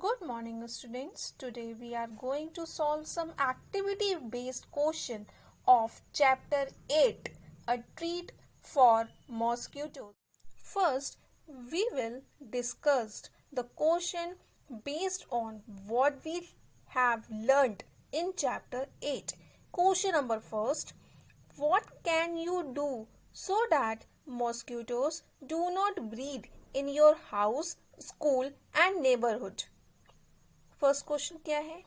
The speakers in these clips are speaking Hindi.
Good morning, students. Today we are going to solve some activity-based question of chapter 8, A Treat for Mosquitoes. First, we will discuss the question based on what we have learnt in chapter 8. Question number first, what can you do so that mosquitoes do not breed in your house, school and neighborhood? First question क्या है,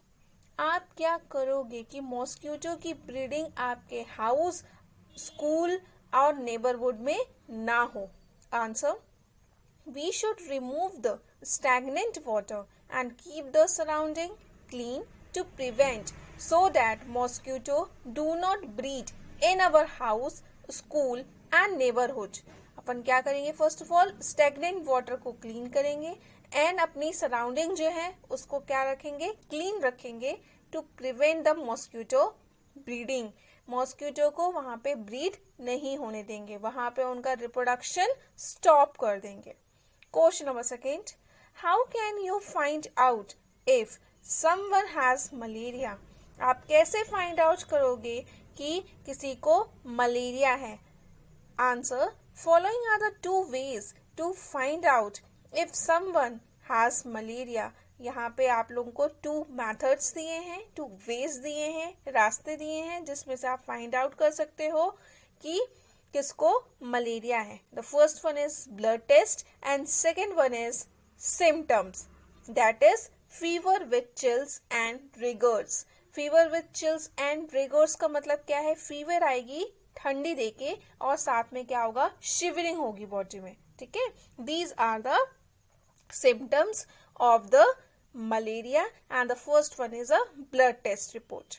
आप क्या करोगे कि मॉस्किटो की ब्रीडिंग आपके हाउस, स्कूल और नेबरहुड में ना हो? Answer, we should remove the stagnant water and keep the surrounding clean to prevent so that mosquito do not breed in our house, school and neighborhood. अपन क्या करेंगे? First of all stagnant water को क्लीन करेंगे एंड अपनी सराउंडिंग जो है उसको क्या रखेंगे? क्लीन रखेंगे to prevent the mosquito breeding. Mosquito को वहां पे ब्रीड नहीं होने देंगे, वहां पे उनका रिप्रोडक्शन स्टॉप कर देंगे. Question number second, how can you find out if someone has malaria? आप कैसे फाइंड आउट करोगे कि किसी को मलेरिया है? Answer, following are the two ways to find out if someone has malaria. यहाँ पे आप लोगों को टू मेथड्स दिए हैं, टू वेज दिए हैं, रास्ते दिए हैं जिसमें से आप फाइंड आउट कर सकते हो कि किसको मलेरिया है. The first one is blood test and second one is symptoms, that is fever with chills and rigors. Fever with chills and rigors का मतलब क्या है? फीवर आएगी ठंडी देके और साथ में क्या होगा? शिवरिंग होगी बॉडी में. ठीक है, these are the symptoms of the malaria and the first one is a blood test report.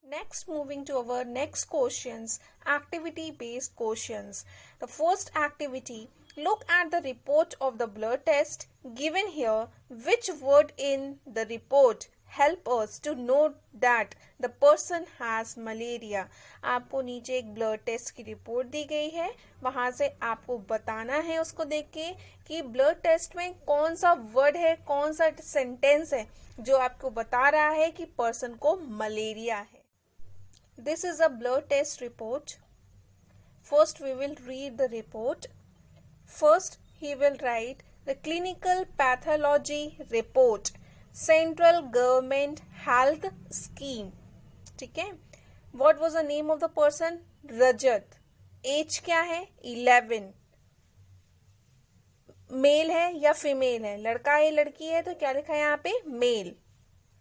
Next, moving to our next questions, activity-based questions. The first activity, look at the report of the blood test given here. Which word in the report help us to know that the person has malaria? आपको नीचे एक ब्लड टेस्ट की रिपोर्ट दी गई है, वहां से आपको बताना है उसको देख के कि ब्लड टेस्ट में कौन सा वर्ड है, कौन सा सेंटेंस है जो आपको बता रहा है कि पर्सन को मलेरिया है. This is a blood test report. First we will read the report. First he will write the clinical pathology report, Central Government Health Scheme. ठीक है. What was the name of the person? Rajat. Age क्या है? 11. मेल है या फीमेल है? लड़का है लड़की है? तो क्या लिखा है यहाँ पे? मेल.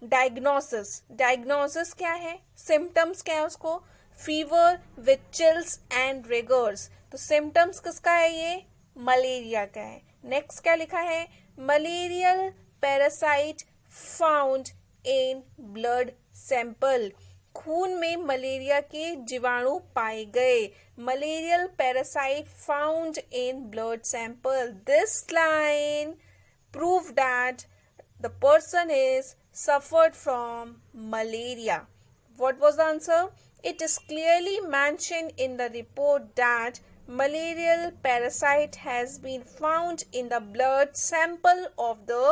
डायग्नोसिस, डायग्नोसिस क्या है? सिम्टम्स क्या है उसको? Fever with chills and riggers. तो सिम्टम्स किसका है? ये मलेरिया का है. नेक्स्ट क्या लिखा है? Malarial parasite found in blood sample. खून में मलेरिया के जीवाणु पाए गए. Malarial parasite found in blood sample. This line prove that the person is suffered from malaria. What was the answer? It is clearly mentioned in the report that malarial parasite has been found in the blood sample of the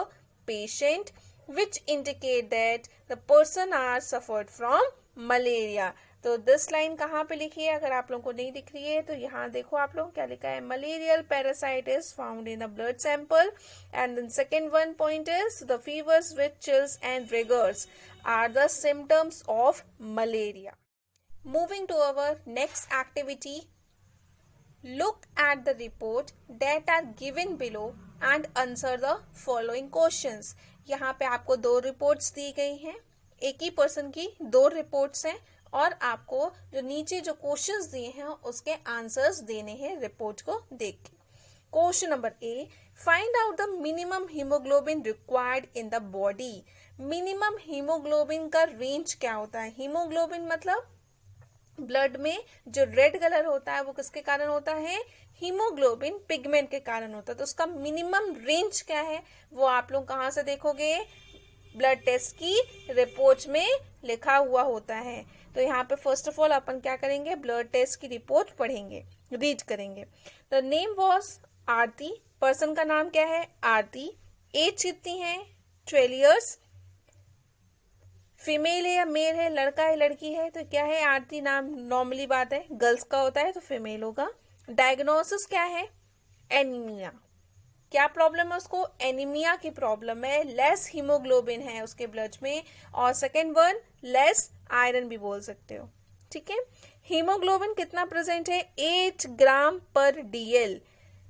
patient, which indicate that the person are suffered from malaria. तो दिस लाइन कहाँ पे लिखी है? अगर आप लोगों को नहीं दिख रही है तो यहाँ देखो आप लोग क्या लिखा है? Malarial parasite is found in the blood sample and then second one point is the fevers with chills and rigors are the symptoms of malaria. Moving to our next activity, look at the report that are given below and answer the following questions. यहाँ पे आपको दो रिपोर्ट्स दी गई हैं, एक ही पर्सन की दो रिपोर्ट्स हैं और आपको जो नीचे जो क्वेश्चंस दिए हैं उसके आंसर्स देने हैं रिपोर्ट को देख के. Question number A, find out the minimum haemoglobin required in the body. Minimum haemoglobin का रेंज क्या होता है? हीमोग्लोबिन मतलब ब्लड में जो रेड कलर होता है वो किसके कारण होता है? हीमोग्लोबिन पिगमेंट के कारण होता है. तो उसका मिनिमम रेंज क्या है वो आप लोग कहाँ से देखोगे? ब्लड टेस्ट की रिपोर्ट में लिखा हुआ होता है. तो यहाँ पे फर्स्ट ऑफ ऑल अपन क्या करेंगे? ब्लड टेस्ट की रिपोर्ट पढ़ेंगे, रीड करेंगे. The name was Aarti. Person का नाम क्या है? आरती. एज कितनी है? 12 ईयर्स, फीमेल है या मेल है, लड़का है लड़की है, तो क्या है, आरती नाम नॉर्मली बात है गर्ल्स का होता है तो फीमेल होगा। डायग्नोसिस क्या है, एनीमिया। क्या प्रॉब्लम है उसको, एनीमिया की प्रॉब्लम है, लेस हीमोग्लोबिन है उसके ब्लड में, और सेकेंड वन लेस आयरन भी बोल सकते हो, ठीक है। हीमोग्लोबिन कितना प्रेजेंट है, 8 ग्राम पर डीएल,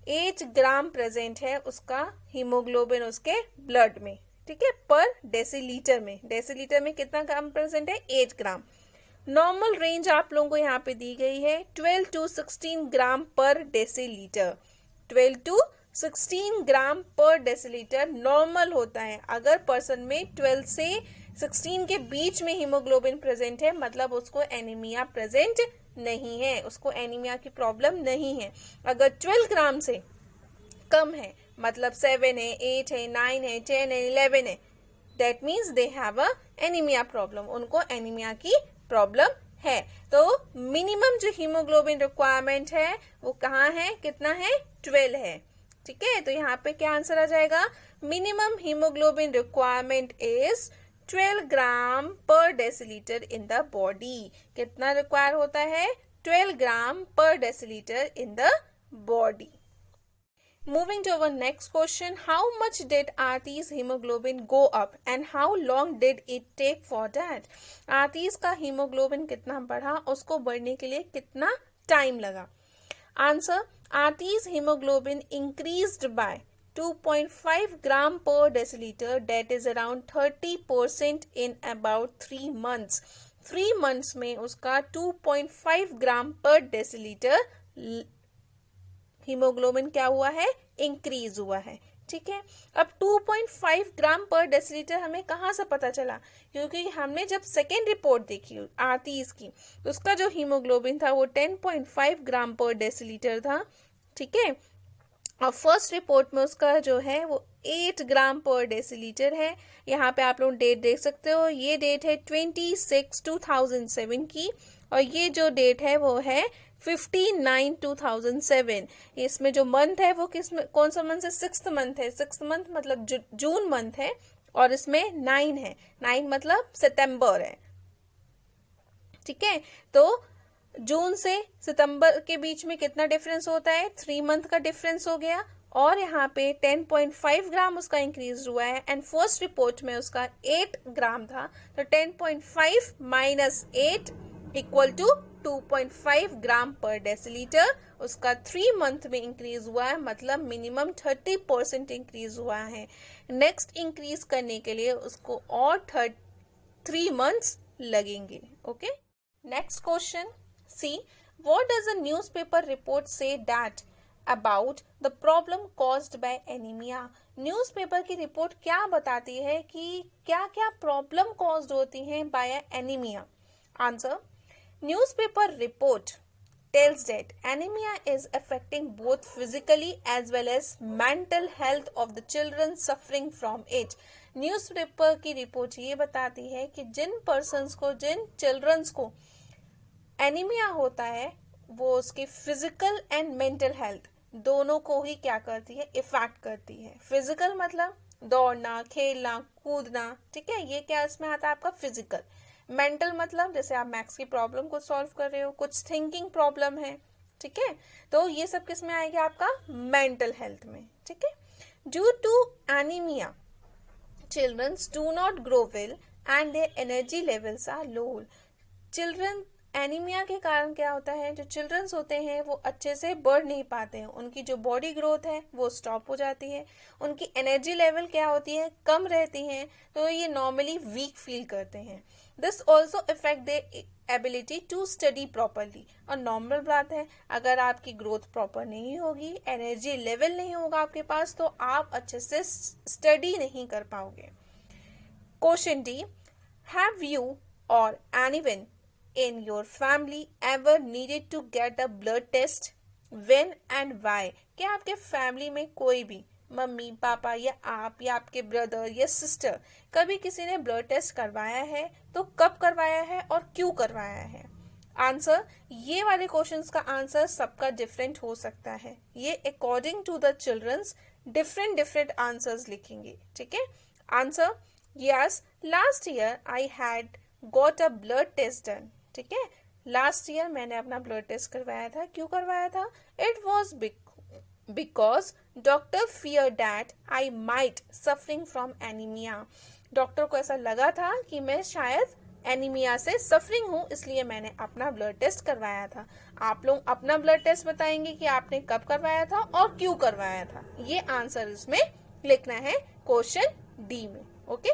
8 ग्राम प्रेजेंट है उसका हीमोग्लोबिन उसके ब्लड में, ठीक है, पर डेसीलीटर में। डेसीलीटर में कितना ग्राम प्रेजेंट है, 8 ग्राम। नॉर्मल रेंज आप लोगों को यहाँ पे दी गई है 12 to 16 ग्राम पर डेसीलीटर। 12 to 16 ग्राम पर डेसीलीटर नॉर्मल होता है। अगर पर्सन में 12 से 16 के बीच में हीमोग्लोबिन प्रेजेंट है, मतलब उसको एनीमिया प्रेजेंट नहीं है, उसको एनीमिया की प्रॉब्लम नहीं है। अगर 12 ग्राम से कम है, मतलब 7 है, 8 है, 9 है, 10 है, 11 है, that means they have a anaemia problem, उनको एनीमिया की प्रॉब्लम है। तो मिनिमम जो हीमोग्लोबिन रिक्वायरमेंट है वो कहाँ है, कितना है, 12 है, ठीक है। तो यहाँ पे क्या आंसर आ जाएगा, मिनिमम हीमोग्लोबिन रिक्वायरमेंट इज 12 ग्राम पर डेसीलीटर इन द बॉडी। कितना रिक्वायर होता है, 12 ग्राम पर decilitre in the body. Moving to our next question, how much did Aarti's hemoglobin go up and how long did it take for that? Aarti's का hemoglobin कितना बढ़ा, उसको बढ़ने के लिए कितना टाइम लगा? Answer, Aarti's hemoglobin increased by 2.5 gram per deciliter, that is around 30% in about 3 months. 3 months में उसका 2.5 ग्राम पर डेसीलीटर हीमोग्लोबिन क्या हुआ है, इंक्रीज हुआ है, ठीक है। अब 2.5 ग्राम पर डेसीलीटर हमें कहाँ से पता चला, क्योंकि हमने जब सेकेंड रिपोर्ट देखी आरतीज की तो उसका जो हीमोग्लोबिन था वो 10.5 ग्राम पर डेसीलीटर था, ठीक है। और फर्स्ट रिपोर्ट में उसका जो है वो 8 ग्राम पर डेसीलीटर है। यहाँ पे आप लोग डेट देख सकते हो, ये डेट है 26/2007 की, और ये जो डेट है वो है 59/2007। इसमें जो मंथ है वो किस में, कौन सा मंथ है, 6th मंथ है। 6th मंथ मतलब जून मंथ है, और इसमें 9 है, 9 मतलब सितंबर है, ठीक है। तो जून से सितंबर के बीच में कितना डिफरेंस होता है, 3 मंथ का डिफरेंस हो गया, और यहाँ पे 10.5 ग्राम उसका इंक्रीज हुआ है, एंड फर्स्ट रिपोर्ट में उसका 8 ग्राम था, तो 10.5 माइनस 8 इक्वल टू 2.5 ग्राम पर डेसीलीटर उसका 3 मंथ में इंक्रीज हुआ है, मतलब मिनिमम 30% इंक्रीज हुआ है। नेक्स्ट इंक्रीज करने के लिए उसको और 3 मंथ्स लगेंगे, okay. Next question, see what does a newspaper report say that about the problem caused by anaemia. Newspaper की रिपोर्ट क्या बताती है कि क्या क्या प्रॉब्लम कॉज्ड होती हैं by anaemia. Answer, newspaper report tells that anemia is affecting both physically as well as mental health of the children suffering from it. Newspaper की रिपोर्ट ये बताती है कि जिन पर्सन्स को, जिन चिल्ड्रंस को एनीमिया होता है, वो उसकी फिजिकल एंड मेंटल हेल्थ दोनों को ही क्या करती है, इफेक्ट करती है। फिजिकल मतलब दौड़ना, खेलना, कूदना, ठीक है, ये क्या इसमें आता है आपका फिजिकल। मेंटल मतलब जैसे आप मैथ्स की प्रॉब्लम को सॉल्व कर रहे हो, कुछ थिंकिंग प्रॉब्लम है, ठीक है, तो ये सब किस में आएगा आपका, मेंटल हेल्थ में, ठीक है। Due to anaemia childrens do not grow well and their energy levels are low. Children anaemia के कारण क्या होता है, जो चिल्ड्रंस होते हैं वो अच्छे से बढ़ नहीं पाते हैं, उनकी जो बॉडी ग्रोथ है वो स्टॉप हो जाती है, उनकी एनर्जी लेवल क्या होती है, कम रहती है, तो ये नॉर्मली वीक फील करते हैं। This also effect their ability to study properly. और नॉर्मल बात है, अगर आपकी ग्रोथ प्रॉपर नहीं होगी, एनर्जी लेवल नहीं होगा आपके पास, तो आप अच्छे से स्टडी नहीं कर पाओगे। क्वेश्चन डी, हैव यू और anyone in your family ever needed to get a blood test? When and why? क्या आपके फैमिली में कोई भी, मम्मी पापा या आप या आपके ब्रदर या सिस्टर, कभी किसी ने ब्लड टेस्ट करवाया है, तो कब करवाया है और क्यों करवाया है? आंसर, ये वाले क्वेश्चंस का आंसर सबका डिफरेंट हो सकता है, ये according to the childrens different answers लिखेंगे, ठीक है। Answer, yes, last year I had got a blood test done. ठीक है, लास्ट ईयर मैंने अपना ब्लड टेस्ट करवाया था. क्यों करवाया था? It was because doctor fear that I might suffering from anaemia. Doctor को ऐसा लगा था कि मैं शायद एनीमिया से सफरिंग हूँ, इसलिए मैंने अपना ब्लड टेस्ट करवाया था. आप लोग अपना ब्लड टेस्ट बताएंगे कि आपने कब करवाया था और क्यों करवाया था. ये आंसर इसमें लिखना है क्वेश्चन डी में. ओके.